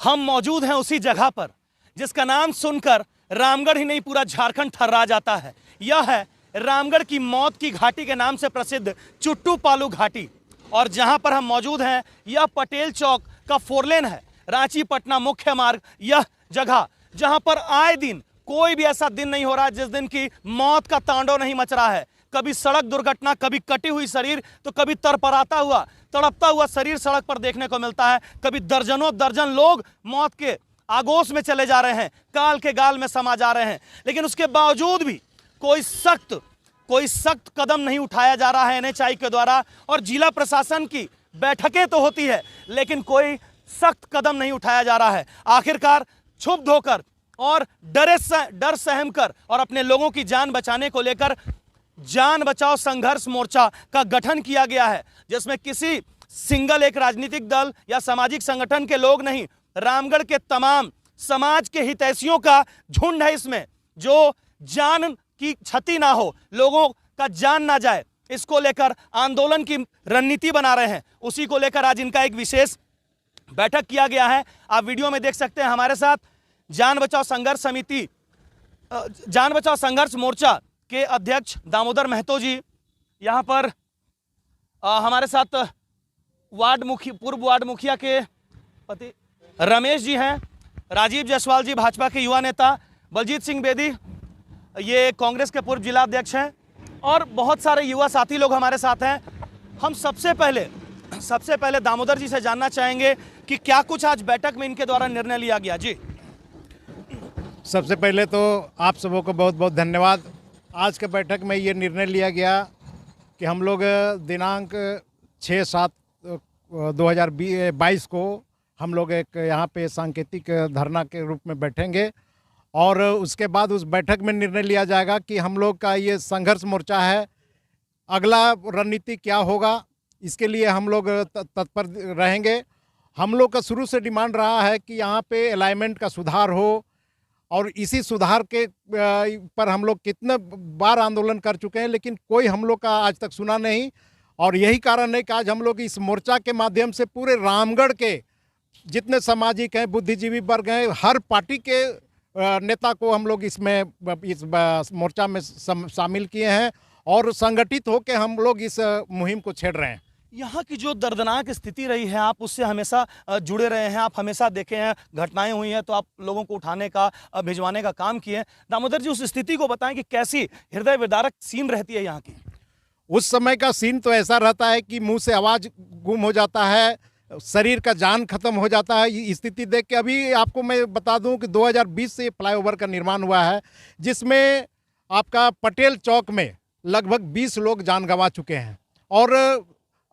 हम मौजूद हैं उसी जगह पर जिसका नाम सुनकर रामगढ़ ही नहीं पूरा झारखंड थर्रा जाता है। यह है रामगढ़ की मौत की घाटी के नाम से प्रसिद्ध चुट्टू पालू घाटी। और जहां पर हम मौजूद हैं यह पटेल चौक का 4 लेन है, रांची पटना मुख्य मार्ग। यह जगह जहां पर आए दिन कोई भी ऐसा दिन नहीं हो रहा जिस दिन की मौत का तांडव नहीं मच रहा है। कभी सड़क दुर्घटना, कभी कटी हुई शरीर, तो कभी तरपराता हुआ तड़पता हुआ शरीर सड़क पर देखने को मिलता है। कभी दर्जनों दर्जन लोग मौत के आगोश में चले जा रहे हैं, काल के गाल में समा जा रहे हैं। लेकिन उसके बावजूद भी कोई सख्त कदम नहीं उठाया जा रहा है एनएचआई के द्वारा। और जिला प्रशासन की बैठकें तो होती है लेकिन कोई सख्त कदम नहीं उठाया जा रहा है। आखिरकार क्षुब्ध होकर और डर सहम कर और अपने लोगों की जान बचाने को लेकर जान बचाओ संघर्ष मोर्चा का गठन किया गया है, जिसमें किसी सिंगल एक राजनीतिक दल या सामाजिक संगठन के लोग नहीं, रामगढ़ के तमाम समाज के हितैषियों का झुंड है इसमें, जो जान की क्षति ना हो, लोगों का जान ना जाए, इसको लेकर आंदोलन की रणनीति बना रहे हैं। उसी को लेकर आज इनका एक विशेष बैठक किया गया है। आप वीडियो में देख सकते हैं हमारे साथ जान बचाओ संघर्ष मोर्चा के अध्यक्ष दामोदर महतो जी, यहाँ पर हमारे साथ पूर्व वार्ड मुखिया के पति रमेश जी हैं, राजीव जायसवाल जी भाजपा के युवा नेता, बलजीत सिंह बेदी ये कांग्रेस के पूर्व जिला अध्यक्ष हैं, और बहुत सारे युवा साथी लोग हमारे साथ हैं। हम सबसे पहले दामोदर जी से जानना चाहेंगे कि क्या कुछ आज बैठक में इनके द्वारा निर्णय लिया गया। जी, सबसे पहले तो आप सबों को बहुत बहुत धन्यवाद। आज के बैठक में ये निर्णय लिया गया कि हम लोग दिनांक 6/7/2022 को हम लोग एक यहाँ पे सांकेतिक धरना के रूप में बैठेंगे, और उसके बाद उस बैठक में निर्णय लिया जाएगा कि हम लोग का ये संघर्ष मोर्चा है, अगला रणनीति क्या होगा, इसके लिए हम लोग तत्पर रहेंगे। हम लोग का शुरू से डिमांड रहा है कि यहाँ पे अलाइनमेंट का सुधार हो, और इसी सुधार के पर हम लोग कितने बार आंदोलन कर चुके हैं लेकिन कोई हम लोग का आज तक सुना नहीं। और यही कारण है कि आज हम लोग इस मोर्चा के माध्यम से पूरे रामगढ़ के जितने सामाजिक हैं, बुद्धिजीवी वर्ग हैं, हर पार्टी के नेता को हम लोग इस मोर्चा में शामिल किए हैं, और संगठित होकर हम लोग इस मुहिम को छेड़ रहे हैं। यहाँ की जो दर्दनाक स्थिति रही है, आप उससे हमेशा जुड़े रहे हैं, आप हमेशा देखे हैं, घटनाएं हुई हैं तो आप लोगों को उठाने का, भिजवाने का काम किए हैं। दामोदर जी, उस स्थिति को बताएं कि कैसी हृदय विदारक सीन रहती है यहाँ की। उस समय का सीन तो ऐसा रहता है कि मुंह से आवाज़ गुम हो जाता है, शरीर का जान खत्म हो जाता है। ये स्थिति देख के अभी आपको मैं बता दूं कि 2020 से फ्लाईओवर का निर्माण हुआ है, जिसमें आपका पटेल चौक में लगभग 20 लोग जान गंवा चुके हैं, और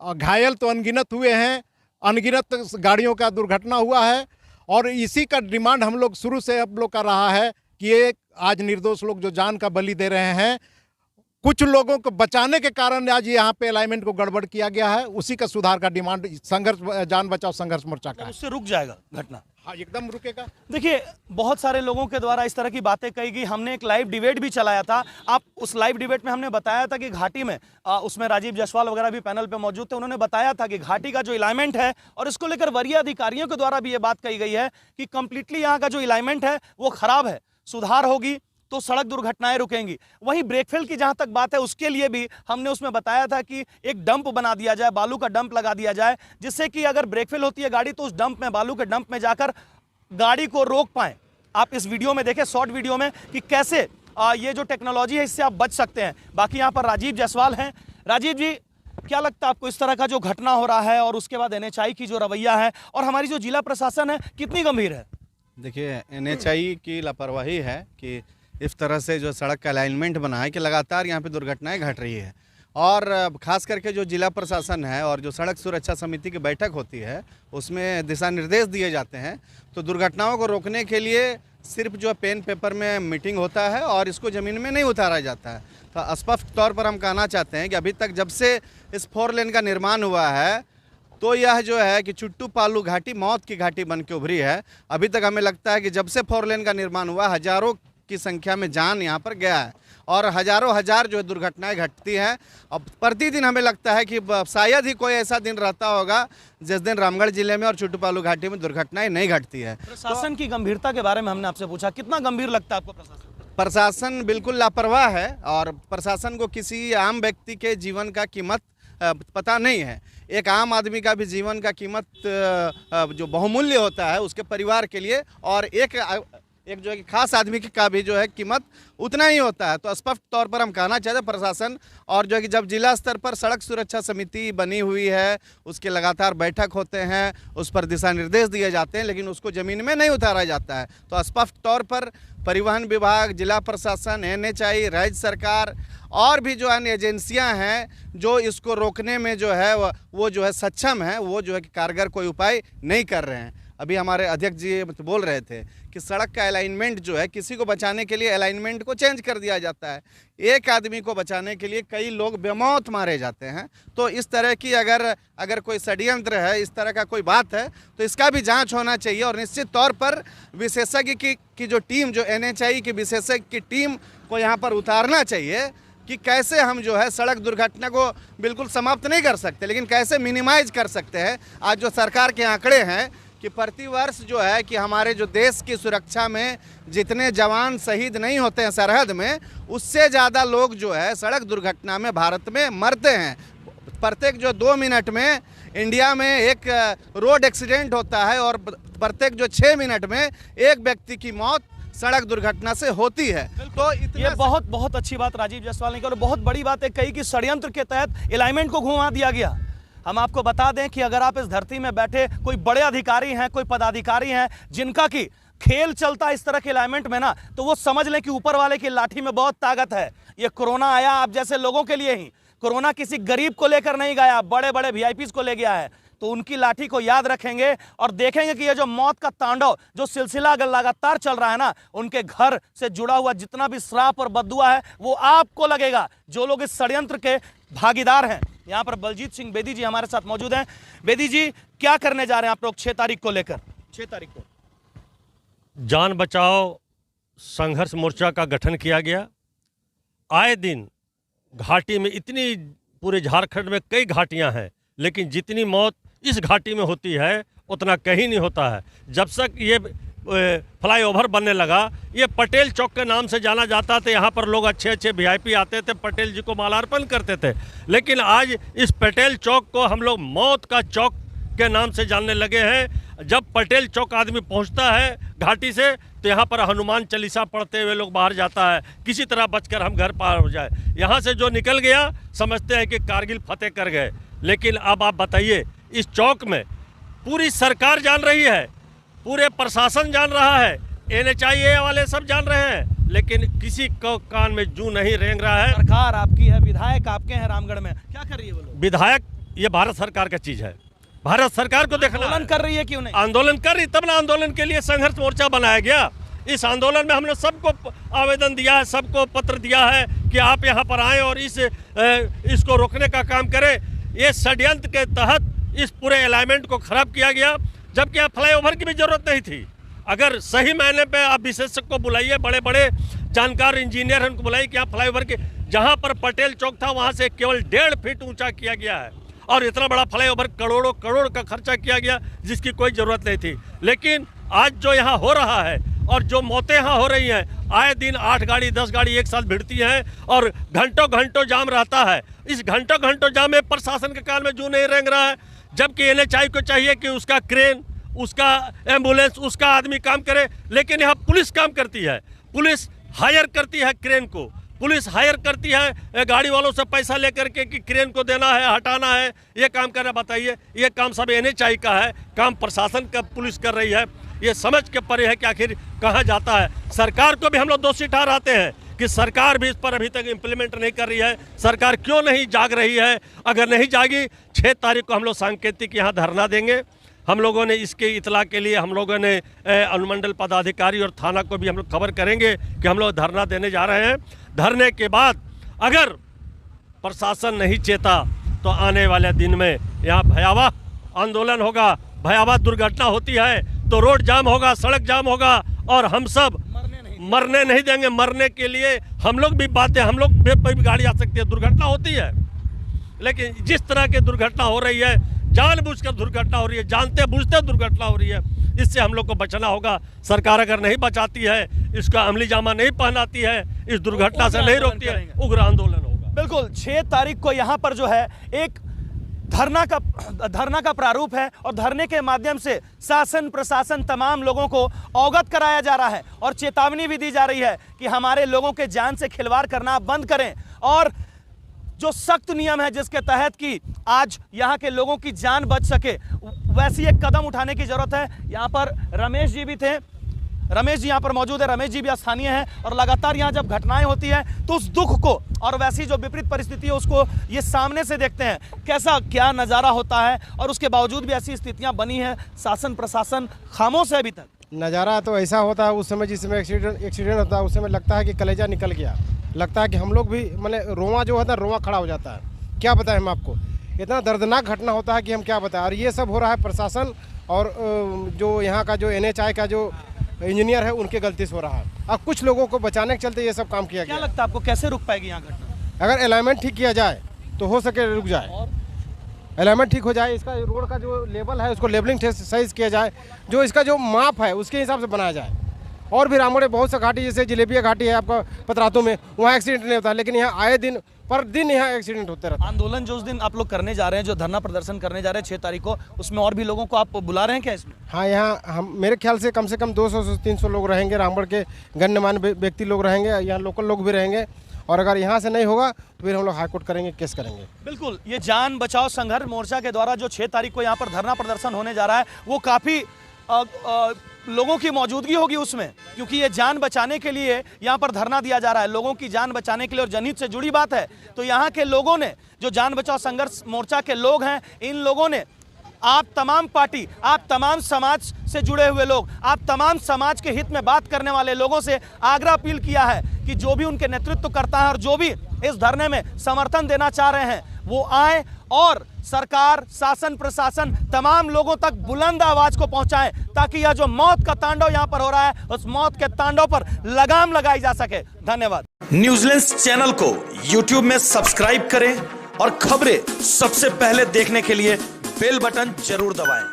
घायल तो अनगिनत हुए हैं, अनगिनत गाड़ियों का दुर्घटना हुआ है। और इसी का डिमांड हम लोग शुरू से अब लोग का रहा है कि ये आज निर्दोष लोग जो जान का बलि दे रहे हैं, कुछ लोगों को बचाने के कारण आज यहाँ पे अलाइनमेंट को गड़बड़ किया गया है, उसी का सुधार का डिमांड जान बचाओ संघर्ष मोर्चा का है। उससे रुक जाएगा घटना? हाँ, एकदम रुकेगा। देखिए, बहुत सारे लोगों के द्वारा इस तरह की बातें कही गई। हमने एक लाइव डिबेट भी चलाया था। आप उस लाइव डिबेट में हमने बताया था कि घाटी में उसमें राजीव जायसवाल वगैरह भी पैनल पे मौजूद थे। उन्होंने बताया था कि घाटी का जो अलाइनमेंट है, और इसको लेकर वरीय अधिकारियों के द्वारा भी ये बात कही गई है कि कंप्लीटली यहाँ का जो अलाइनमेंट है वो खराब है, सुधार होगी तो सड़क दुर्घटनाएं रुकेंगी। वहीं ब्रेकफेल की जहां तक बात है, उसके लिए भी हमने उसमें बताया था कि एक डंप बना दिया जाए, बालू का डंप लगा दिया जाए, जिससे कि अगर ब्रेकफेल होती है गाड़ी तो उस डंप में, बालू के डंप में जाकर गाड़ी को रोक पाएं। आप इस वीडियो में देखें, शॉर्ट वीडियो में, कि कैसे ये जो टेक्नोलॉजी है इससे आप बच सकते हैं। बाकी यहाँ पर राजीव जायसवाल हैं। राजीव जी, क्या लगता है आपको इस तरह का जो घटना हो रहा है और उसके बाद एनएचआई की जो रवैया है और हमारी जो जिला प्रशासन है, कितनी गंभीर है? देखिए, एनएचआई की लापरवाही है कि इस तरह से जो सड़क का अलाइनमेंट बना है कि लगातार यहाँ पे दुर्घटनाएं घट रही है, और ख़ास करके जो जिला प्रशासन है और जो सड़क सुरक्षा समिति की बैठक होती है उसमें दिशा निर्देश दिए जाते हैं, तो दुर्घटनाओं को रोकने के लिए सिर्फ जो पेन पेपर में मीटिंग होता है और इसको ज़मीन में नहीं उतारा जाता है। तो स्पष्ट तौर पर हम कहना चाहते हैं कि अभी तक जब से इस 4 लेन का निर्माण हुआ है तो यह जो है कि चुट्टू पालू घाटी मौत की घाटी बन के उभरी है। अभी तक हमें लगता है कि जब से 4 लेन का निर्माण हुआ, हज़ारों की संख्या में जान यहाँ पर गया है और हजारों हजार जो है दुर्घटनाएं घटती हैं। अब प्रतिदिन हमें लगता है कि शायद ही कोई ऐसा दिन रहता होगा जिस दिन रामगढ़ जिले में और चुटुपालू घाटी में दुर्घटनाएं नहीं घटती है। प्रशासन की गंभीरता के बारे में हमने आपसे पूछा, कितना गंभीर लगता है आपको प्रशासन? प्रशासन बिल्कुल लापरवाह है और प्रशासन को किसी आम व्यक्ति के जीवन का कीमत पता नहीं है। एक आम आदमी का भी जीवन का कीमत जो बहुमूल्य होता है उसके परिवार के लिए, और एक जो है कि खास आदमी का भी जो है कीमत उतना ही होता है। तो स्पष्ट तौर पर हम कहना चाहते हैं प्रशासन, और जो है कि जब जिला स्तर पर सड़क सुरक्षा समिति बनी हुई है उसके लगातार बैठक होते हैं, उस पर दिशा निर्देश दिए जाते हैं, लेकिन उसको ज़मीन में नहीं उतारा जाता है। तो स्पष्ट तौर पर परिवहन विभाग, जिला प्रशासन, NHAI, राज्य सरकार और भी जो अन्य एजेंसियां हैं जो इसको रोकने में जो है वो जो है सक्षम है, वो जो है कि कारगर कोई उपाय नहीं कर रहे हैं। अभी हमारे अध्यक्ष जी बोल रहे थे कि सड़क का अलाइनमेंट जो है, किसी को बचाने के लिए अलाइनमेंट को चेंज कर दिया जाता है, एक आदमी को बचाने के लिए कई लोग बेमौत मारे जाते हैं। तो इस तरह की अगर कोई षड्यंत्र है, इस तरह का कोई बात है, तो इसका भी जांच होना चाहिए और निश्चित तौर पर विशेषज्ञ की जो टीम, जो NHAI की विशेषज्ञ की टीम को यहाँ पर उतारना चाहिए कि कैसे हम जो है सड़क दुर्घटना को बिल्कुल समाप्त नहीं कर सकते, लेकिन कैसे मिनिमाइज कर सकते हैं। आज जो सरकार के आंकड़े हैं कि प्रतिवर्ष जो है कि हमारे जो देश की सुरक्षा में जितने जवान शहीद नहीं होते हैं सरहद में, उससे ज़्यादा लोग जो है सड़क दुर्घटना में भारत में मरते हैं। प्रत्येक जो 2 मिनट में इंडिया में एक रोड एक्सीडेंट होता है और प्रत्येक जो 6 मिनट में एक व्यक्ति की मौत सड़क दुर्घटना से होती है। तो ये बहुत अच्छी बात राजीव जायसवाल ने की, और बहुत बड़ी बात है कही कि षड्यंत्र के तहत अलाइनमेंट को घुमा दिया गया। हम आपको बता दें कि अगर आप इस धरती में बैठे कोई बड़े अधिकारी हैं, कोई पदाधिकारी हैं जिनका कि खेल चलता है इस तरह के अलाइनमेंट में ना, तो वो समझ लें कि ऊपर वाले की लाठी में बहुत ताकत है। ये कोरोना आया आप जैसे लोगों के लिए ही, कोरोना किसी गरीब को लेकर नहीं गया, बड़े बड़े VIPs को ले गया है। तो उनकी लाठी को याद रखेंगे और देखेंगे कि ये जो मौत का तांडव जो सिलसिला लगातार चल रहा है ना, उनके घर से जुड़ा हुआ जितना भी श्राप और बद्दुआ है वो आपको लगेगा, जो लोग इस षड्यंत्र के भागीदार हैं। यहाँ पर बलजीत सिंह बेदी जी हमारे साथ मौजूद हैं। बेदी जी, क्या करने जा रहे हैं आप लोग 6 तारीख को लेकर? 6 तारीख को जान बचाओ संघर्ष मोर्चा का गठन किया गया। आए दिन घाटी में इतनी, पूरे झारखंड में कई घाटियां हैं, लेकिन जितनी मौत इस घाटी में होती है उतना कहीं नहीं होता है। जब तक ये फ्लाईओवर बनने लगा, ये पटेल चौक के नाम से जाना जाता था। यहाँ पर लोग अच्छे अच्छे VIP आते थे, पटेल जी को मालार्पण करते थे। लेकिन आज इस पटेल चौक को हम लोग मौत का चौक के नाम से जानने लगे हैं। जब पटेल चौक आदमी पहुँचता है घाटी से, तो यहाँ पर हनुमान चालीसा पढ़ते हुए लोग बाहर जाता है, किसी तरह बचकर हम घर पार हो जाए। यहाँ से जो निकल गया समझते हैं कि कारगिल फतेह कर गए। लेकिन अब आप बताइए, इस चौक में पूरी सरकार जान रही है, पूरे प्रशासन जान रहा है, NHAI वाले सब जान रहे हैं, लेकिन किसी को कान में जू नहीं रेंग रहा है। सरकार आपकी है, विधायक आपके हैं रामगढ़ में, क्या कर रही है वो लोग? विधायक ये भारत सरकार का चीज़ है, भारत सरकार को देखना। आंदोलन कर रही है क्यों नहीं? आंदोलन कर रही, तब ना आंदोलन के लिए संघर्ष मोर्चा बनाया गया। इस आंदोलन में हमने सबको आवेदन दिया है, सबको पत्र दिया है कि आप यहाँ पर आएँ और इसको रोकने का काम करें। ये षड्यंत्र के तहत इस पूरे अलाइनमेंट को खराब किया गया, जबकि यहाँ फ्लाईओवर की भी जरूरत नहीं थी। अगर सही मायने पे आप विशेषज्ञ को बुलाइए, बड़े बड़े जानकार इंजीनियर हैं, उनको बुलाइए कि यहाँ फ्लाईओवर के, जहाँ पर पटेल चौक था वहाँ से केवल 1.5 फीट ऊंचा किया गया है, और इतना बड़ा फ्लाईओवर करोड़ों करोड़ का खर्चा किया गया जिसकी कोई ज़रूरत नहीं थी। लेकिन आज जो यहाँ हो रहा है और जो मौतें यहाँ हो रही हैं, आए दिन 8 गाड़ी 10 गाड़ी एक साथ भिड़ती हैं और घंटों घंटों जाम रहता है। इस घंटों घंटों जाम में प्रशासन के कान में जू नहीं रेंग रहा है, जबकि NHAI को चाहिए कि उसका क्रेन, उसका एम्बुलेंस, उसका आदमी काम करे। लेकिन यहाँ पुलिस काम करती है, पुलिस हायर करती है क्रेन को, पुलिस हायर करती है गाड़ी वालों से पैसा लेकर के कि क्रेन को देना है, हटाना है, ये काम करना। बताइए, ये काम सब NHAI का है, काम प्रशासन का पुलिस कर रही है। ये समझ के परे है कि आखिर कहाँ जाता है। सरकार को भी हम लोग दोषी ठहराते हैं कि सरकार भी इस पर अभी तक इम्प्लीमेंट नहीं कर रही है। सरकार क्यों नहीं जाग रही है? अगर नहीं जागी, 6 तारीख को हम लोग सांकेतिक यहाँ धरना देंगे। हम लोगों ने इसके इतला के लिए हम लोगों ने अनुमंडल पदाधिकारी और थाना को भी हम लोग खबर करेंगे कि हम लोग धरना देने जा रहे हैं। धरने के बाद अगर प्रशासन नहीं चेता तो आने वाले दिन में यहाँ भयावह आंदोलन होगा, भयावह दुर्घटना होती है तो रोड जाम होगा, सड़क जाम होगा और हम सब मरने नहीं देंगे। मरने के लिए हम लोग भी बातें, हम लोग पे भी गाड़ी आ सकती है, दुर्घटना होती है, लेकिन जिस तरह की दुर्घटना हो रही है, जानबूझकर दुर्घटना हो रही है, जानते बूझते दुर्घटना हो रही है, इससे हम लोग को बचना होगा। सरकार अगर नहीं बचाती है, इसका अमली जामा नहीं पहनाती है, इस दुर्घटना से नहीं रोकती है, उग्र आंदोलन होगा। बिल्कुल 6 तारीख को यहाँ पर जो है एक धरना का प्रारूप है और धरने के माध्यम से शासन प्रशासन तमाम लोगों को अवगत कराया जा रहा है और चेतावनी भी दी जा रही है कि हमारे लोगों के जान से खिलवाड़ करना बंद करें और जो सख्त नियम है जिसके तहत कि आज यहाँ के लोगों की जान बच सके, वैसी एक कदम उठाने की जरूरत है। यहाँ पर रमेश जी भी थे, रमेश जी यहाँ पर मौजूद है। रमेश जी भी स्थानीय हैं और लगातार यहाँ जब घटनाएं होती हैं तो उस दुख को और वैसी जो विपरीत परिस्थिति है उसको ये सामने से देखते हैं, कैसा क्या नज़ारा होता है और उसके बावजूद भी ऐसी स्थितियाँ बनी हैं, शासन प्रशासन खामोश है अभी तक। नज़ारा तो ऐसा होता है उस समय, जिस समय एक्सीडेंट होता है उस समय लगता है कि कलेजा निकल गया, लगता है कि हम लोग भी मतलब रोवा जो होता है रोवा खड़ा हो जाता है। क्या बताएं हम आपको, इतना दर्दनाक घटना होता है कि हम क्या बताएं। और ये सब हो रहा है प्रशासन और जो यहाँ का जो NHI का जो इंजीनियर है उनके गलती से हो रहा है। अब कुछ लोगों को बचाने के चलते ये सब काम किया गया। क्या लगता है आपको कैसे रुक पाएगी यहाँ घटना? अगर अलाइनमेंट ठीक किया जाए तो हो सके रुक जाए, अलाइनमेंट ठीक हो जाए, इसका रोड का जो लेवल है उसको लेवलिंग सही किया जाए, जो इसका जो माप है उसके हिसाब से बनाया जाए। और भी रामगढ़ बहुत सा घाटी जैसे जलेबिया घाटी है आपका पतरातू में, वहाँ एक्सीडेंट नहीं होता, लेकिन यहाँ आए दिन पर दिन यहाँ एक्सीडेंट होते रहते हैं। आंदोलन जो उस दिन आप लोग करने जा रहे हैं, जो धरना प्रदर्शन करने जा रहे हैं 6 तारीख को, उसमें और भी लोगों को आप बुला रहे हैं क्या इसमें? हाँ, यहाँ हम मेरे ख्याल से कम 200 से 300 लोग रहेंगे, रामगढ़ के गण्यमान्य व्यक्ति लोग रहेंगे, यहाँ लोकल लोग भी रहेंगे। और अगर यहाँ से नहीं होगा तो फिर हम लोग हाईकोर्ट करेंगे, केस करेंगे। बिल्कुल, ये जान बचाओ संघर्ष मोर्चा के द्वारा जो 6 तारीख को यहाँ पर धरना प्रदर्शन होने जा रहा है वो काफ़ी लोगों की मौजूदगी होगी उसमें, क्योंकि ये जान बचाने के लिए यहाँ पर धरना दिया जा रहा है, लोगों की जान बचाने के लिए और जनहित से जुड़ी बात है। तो यहाँ के लोगों ने, जो जान बचाओ संघर्ष मोर्चा के लोग हैं, इन लोगों ने आप तमाम पार्टी, आप तमाम समाज से जुड़े हुए लोग, आप तमाम समाज के हित में बात करने वाले लोगों से आग्रह अपील किया है कि जो भी उनके नेतृत्व करता है और जो भी इस धरने में समर्थन देना चाह रहे हैं वो आए और सरकार शासन प्रशासन तमाम लोगों तक बुलंद आवाज को पहुंचाएं, ताकि यह जो मौत का तांडव यहां पर हो रहा है उस मौत के तांडव पर लगाम लगाई जा सके। धन्यवाद। न्यूजीलैंड चैनल को यूट्यूब में सब्सक्राइब करें और खबरें सबसे पहले देखने के लिए बेल बटन जरूर दबाएं।